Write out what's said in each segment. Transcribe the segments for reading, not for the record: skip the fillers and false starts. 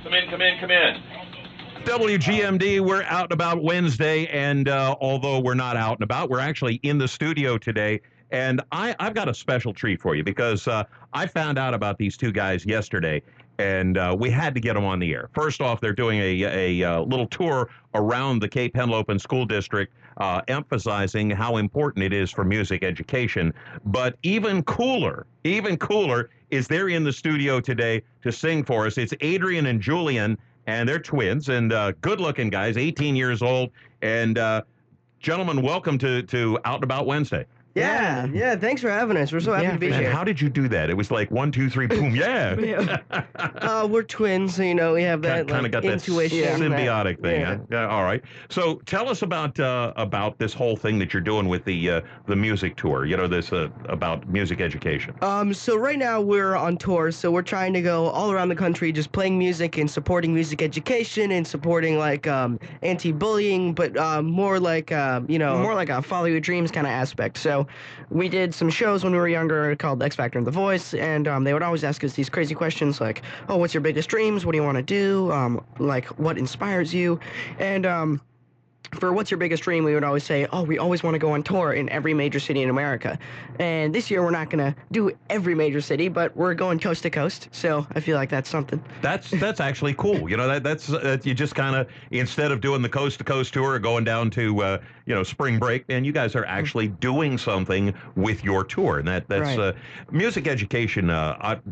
Come in, come in, come in. WGMD, we're out and about Wednesday, and although we're not out and about, we're actually in the studio today. And I've got a special treat for you because I found out about these two guys yesterday, and we had to get them on the air. First off, they're doing a little tour around the Cape Henlopen School District, emphasizing how important it is for music education. But even cooler is they're in the studio today to sing for us. It's Adrian and Julian, and they're twins and good-looking guys, 18 years old. And gentlemen, welcome to Out and About Wednesday. Yeah, thanks for having us. We're so happy to be here. How did you do that? It was like 1, 2, 3, boom, yeah. We're twins, so we have that kind of got intuition, that symbiotic thing. Yeah. Yeah. All right. So tell us about this whole thing that you're doing with the music tour. This about music education. So right now we're on tour, so we're trying to go all around the country, just playing music and supporting music education and supporting like anti-bullying, but more like more like a follow your dreams kind of aspect. So we did some shows when we were younger called X Factor and The Voice, and they would always ask us these crazy questions like, oh, what's your biggest dreams? What do you want to do? Like, what inspires you? And for what's your biggest dream, we would always say, oh, we always want to go on tour in every major city in America. And this year we're not going to do every major city, but we're going coast to coast. So I feel like that's something. That's actually cool. That's you just kind of, instead of doing the coast to coast tour or going down to spring break, and you guys are actually doing something with your tour. And that's right. Music education.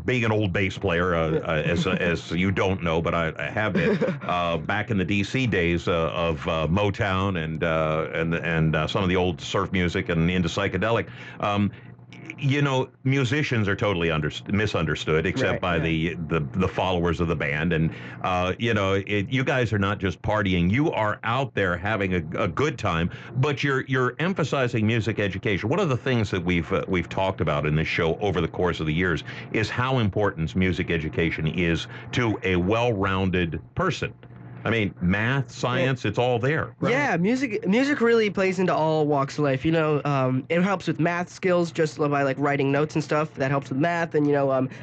Being an old bass player, as you don't know, but I have been back in the DC days of Motown and some of the old surf music and into psychedelic. Musicians are totally misunderstood, except by the followers of the band. And you guys are not just partying; you are out there having a good time. But you're emphasizing music education. One of the things that we've talked about in this show over the course of the years is how important music education is to a well-rounded person. I mean, math, science, it's all there. Right? Yeah, music really plays into all walks of life. It helps with math skills just by like writing notes and stuff. That helps with math, and it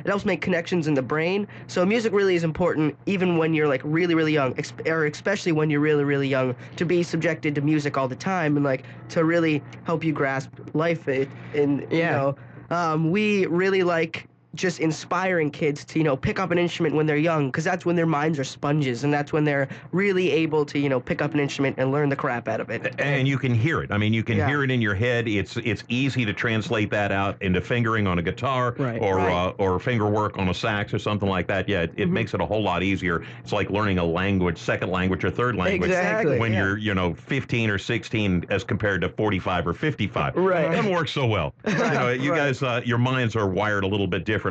helps make connections in the brain. So music really is important, even when you're like really, really young, or especially when you're really, really young, to be subjected to music all the time and like to really help you grasp life. We really like just inspiring kids to, pick up an instrument when they're young, because that's when their minds are sponges, and that's when they're really able to, pick up an instrument and learn the crap out of it. And you can hear it. I mean, you can hear it in your head. It's easy to translate that out into fingering on a guitar, or finger work on a sax or something like that. Yeah, it makes it a whole lot easier. It's like learning a language, second language or third language. Exactly. When you're, 15 or 16 as compared to 45 or 55. Right. It doesn't work so well. You guys, your minds are wired a little bit differently.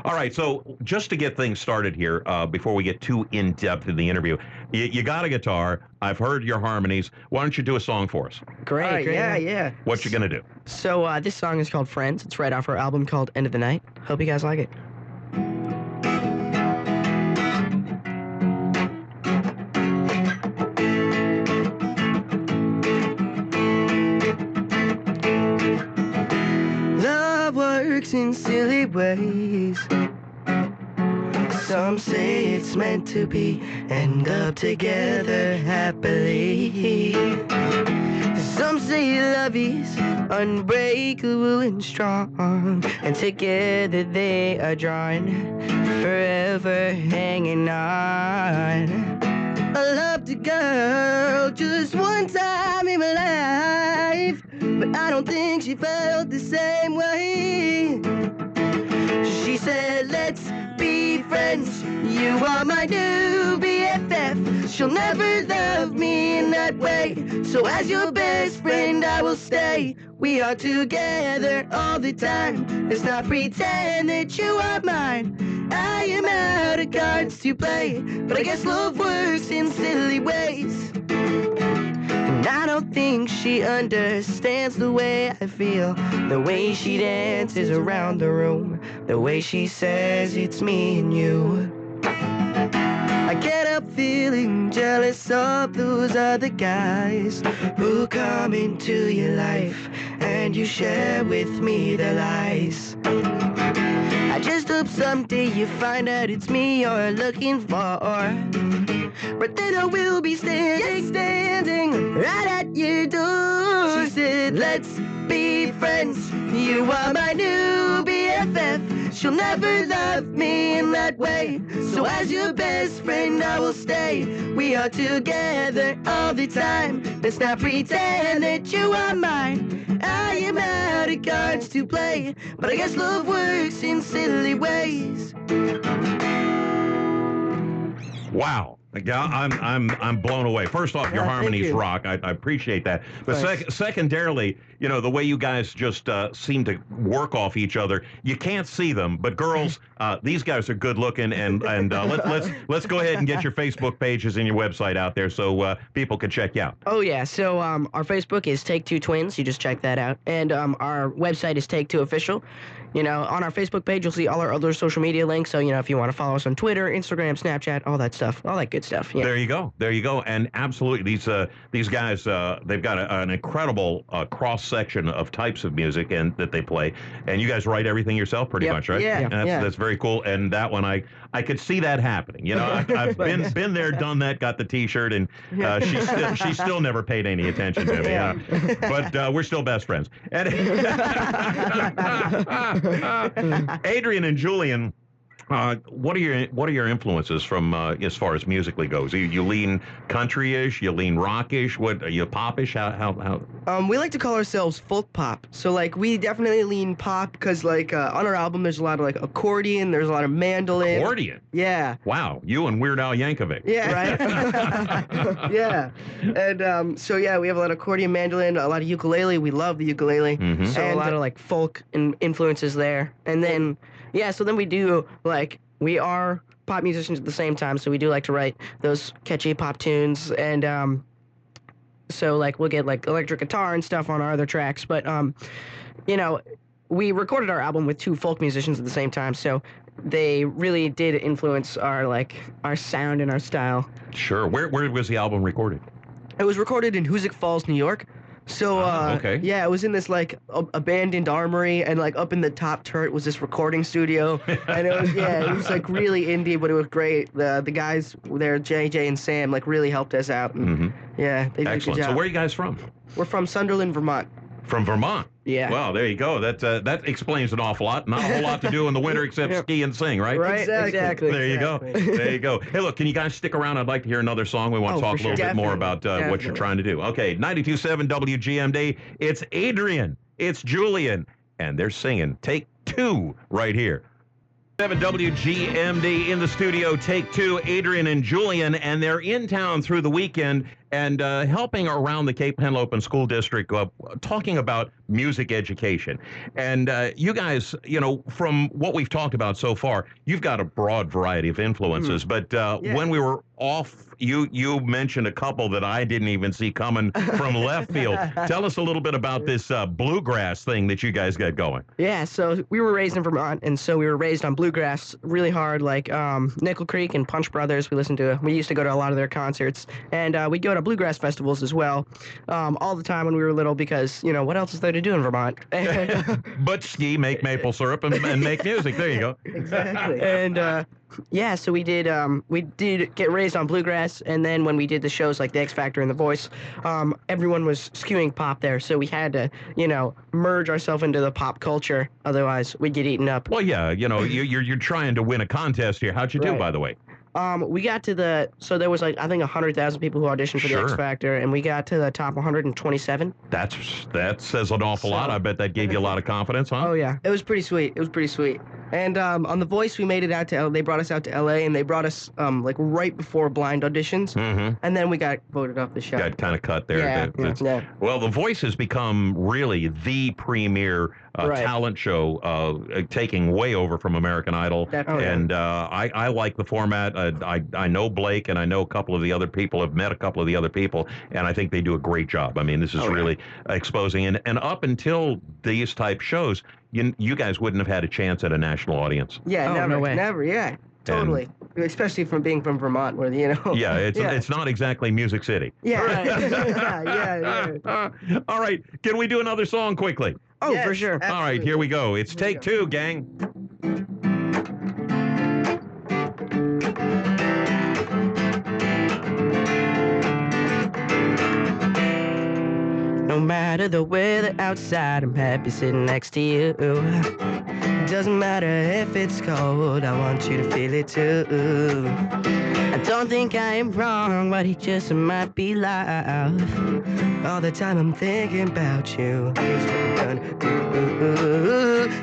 All right, so just to get things started here, before we get too in-depth in the interview, you got a guitar. I've heard your harmonies. Why don't you do a song for us? Great. Yeah. What you gonna do? So this song is called Friends. It's right off our album called End of the Night. Hope you guys like it. In silly ways. Some say it's meant to be, end up together happily. Some say love is unbreakable and strong, and together they are drawn, forever hanging on. I loved a girl just one time in my life, but I don't think she felt the same way. She said, let's be friends, you are my new BFF. She'll never love me in that way, so as your best friend I will stay. We are together all the time, let's not pretend that you are mine. I am out of cards to play, but I guess love works in silly ways. And I don't think she understands the way I feel, the way she dances around the room, the way she says it's me and you. I get up feeling jealous of those other guys who come into your life and and you share with me the lies. I just hope someday you find out it's me you're looking for. But then I will be standing right at your door. She said, let's be friends. You are my new BFF. She'll never love me in that way. So as your best friend, I will stay. We are together all the time. Let's not pretend that you are mine. I am out of cards to play, but I guess love works in silly ways. Wow. Yeah, I'm blown away. First off, your harmonies you. rock. I appreciate that. But secondarily, you know, the way you guys just seem to work off each other. You can't see them, but girls, these guys are good looking. And let's go ahead and get your Facebook pages and your website out there so people can check you out. Oh yeah, so our Facebook is Take Two Twins. You just check that out, and our website is Take Two Official. You know, on our Facebook page, you'll see all our other social media links. So, you know, if you want to follow us on Twitter, Instagram, Snapchat, all that stuff, all that good stuff. Yeah. There you go. There you go. And absolutely, these guys, they've got an incredible cross section of types of music and that they play. And you guys write everything yourself, pretty much, right? Yeah. That's very cool. And that one, I could see that happening. You know, I've been there, done that, got the T-shirt, and she still never paid any attention to me. But we're still best friends. And Adrian and Julian, what are your influences from as far as musically goes? You lean country-ish, you lean rock-ish, what are you popish? How? We like to call ourselves folk pop. So like we definitely lean pop because like on our album there's a lot of like accordion, there's a lot of mandolin. Accordion? Yeah. Wow, you and Weird Al Yankovic. Yeah. Right. Yeah. And so yeah, we have a lot of accordion, mandolin, a lot of ukulele. We love the ukulele. Mm-hmm. So a lot of like folk influences there. And then yeah, so then we do like we are pop musicians at the same time, so we do like to write those catchy pop tunes and so like we'll get like electric guitar and stuff on our other tracks, but you know, we recorded our album with two folk musicians at the same time, so they really did influence our sound and our style. Sure. Where was the album recorded? It was recorded in Hoosick Falls, New York. So, okay. Yeah, it was in this, like, abandoned armory, and, like, up in the top turret was this recording studio, and it was, like, really indie, but it was great. The guys there, JJ and Sam, like, really helped us out, and, yeah, they did a good Excellent. job. So where are you guys from? We're from Sunderland, Vermont. From Vermont? Yeah. Well, there you go. That explains an awful lot. Not a whole lot to do in the winter except ski and sing, right? Right, exactly. There you go. There you go. Hey, look, can you guys stick around? I'd like to hear another song. We want to talk a little bit more about what you're trying to do. Okay, 92.7 WGMD. It's Adrian. It's Julian. And they're singing Take Two right here. 7 WGMD in the studio, Take Two, Adrian and Julian, and they're in town through the weekend and helping around the Cape Henlopen School District, talking about music education. And you guys, you know, from what we've talked about so far, you've got a broad variety of influences. But when we were off, you mentioned a couple that I didn't even see coming from left field. Tell us a little bit about this bluegrass thing that you guys got going. Yeah, so we were raised in Vermont, and so we were raised on bluegrass really hard, like Nickel Creek and Punch Brothers. We used to go to a lot of their concerts, and we'd go to bluegrass festivals as well, all the time when we were little because, you know, what else is there to do in Vermont? But ski, make maple syrup, and make music. There you go. Exactly. And yeah, so we did get raised on bluegrass, and then when we did the shows like the X Factor and The Voice, everyone was skewing pop there, so we had to, you know, merge ourselves into the pop culture, otherwise we'd get eaten up. Well, yeah, you know, you're trying to win a contest here. How'd you do, by the way? We got to so there was like, I think 100,000 people who auditioned for the X Factor, and we got to the top 127. That says an awful lot. I bet that gave you a lot of confidence, huh? Oh yeah, it was pretty sweet. And on The Voice, we made it out to they brought us out to LA, and they brought us like right before blind auditions, and then we got voted off the show. Got kind of cut there. Yeah. Well, The Voice has become really the premier talent show, taking way over from American Idol. And I like the format. I know Blake, and I know a couple of the other people. I've met a couple of the other people, and I think they do a great job. I mean, this is really exposing. And up until these type shows, you guys wouldn't have had a chance at a national audience. Yeah, never, no way. Never, yeah. Totally. Especially from being from Vermont, where, you know. Yeah, it's not exactly Music City. Yeah. yeah. All right, can we do another song quickly? Oh, Yes, for sure. All right, here we go. It's take two, gang. No matter the weather outside, I'm happy sitting next to you. Doesn't matter if it's cold, I want you to feel it too. I don't think I am wrong, but it just might be love. All the time I'm thinking about you.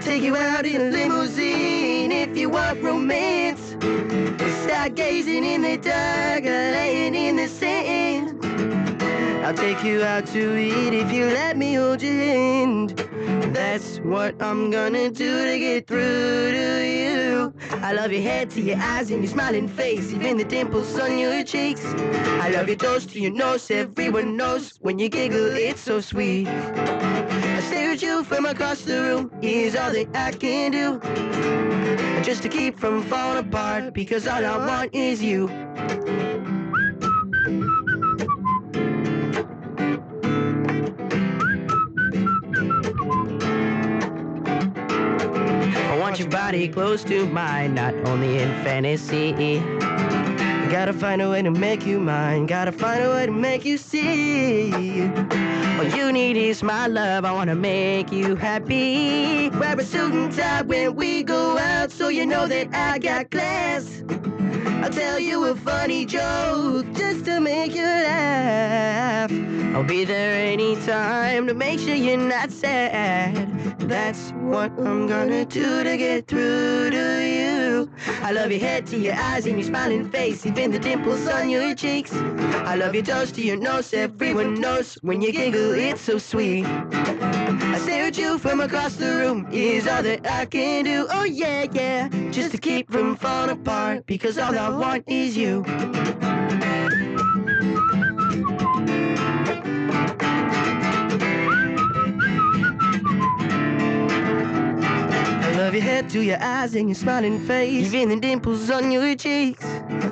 Take you out in a limousine if you want romance. Start gazing in the dark, laying in the sand. I'll take you out to eat if you let me hold your hand. That's what I'm gonna do to get through to you. I love your head to your eyes and your smiling face, even the dimples on your cheeks. I love your toes to your nose, everyone knows when you giggle it's so sweet. I stare at you from across the room, is all that I can do, just to keep from falling apart, because all I want is you. I want your body close to mine, not only in fantasy. Gotta find a way to make you mine, gotta find a way to make you see. All you need is my love, I wanna make you happy. Wear a suit and tie when we go out, so you know that I got class. I'll tell you a funny joke just to make you laugh. I'll be there anytime to make sure you're not sad. That's what I'm gonna do to get through to you. I love your head to your eyes and your smiling face, even the dimples on your cheeks. I love your toes to your nose, everyone knows when you giggle it's so sweet. I stare at you from across the room, is all that I can do. Oh yeah, yeah, just to keep from falling apart, because all I want is you. I love your head to your eyes and your smiling face, even the dimples on your cheeks.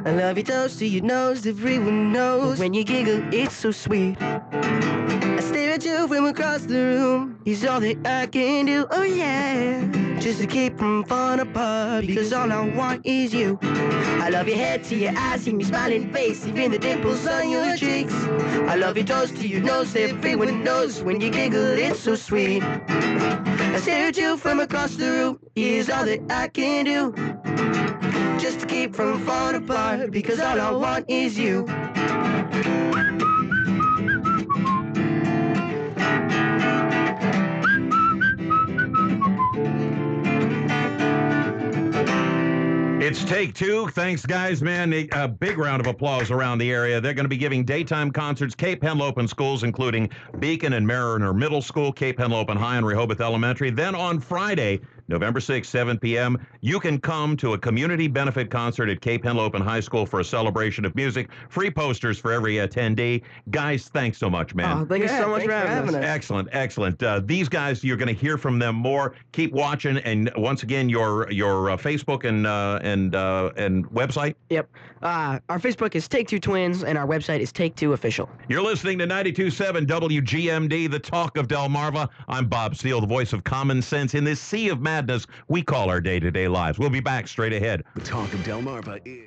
I love your toes to your nose, everyone knows when you giggle it's so sweet. I stare at you from across the room, is all that I can do. Oh yeah, just to keep from falling apart, because all I want is you. I love your head to your eyes and your smiling face, even the dimples on your cheeks. I love your toes to your nose, everyone knows when you giggle it's so sweet. I stare at you from across the room, is all that I can do, just to keep from falling apart, because all I want is you. It's take two. Thanks, guys, man. A big round of applause around the area. They're going to be giving daytime concerts, Cape Henlopen schools, including Beacon and Mariner Middle School, Cape Henlopen High, and Rehoboth Elementary. Then on Friday, November 6th, 7 p.m., you can come to a community benefit concert at Cape Henlopen High School for a celebration of music. Free posters for every attendee. Guys, thanks so much, man. Oh, thank you so much for having us. Excellent, excellent. These guys, you're going to hear from them more. Keep watching, and once again, your Facebook and website. Yep. Our Facebook is Take Two Twins, and our website is Take Two Official. You're listening to 92.7 WGMD, the talk of Delmarva. I'm Bob Steele, the voice of common sense in this sea of madness we call our day-to-day lives. We'll be back straight ahead. The talk of Delmarva is...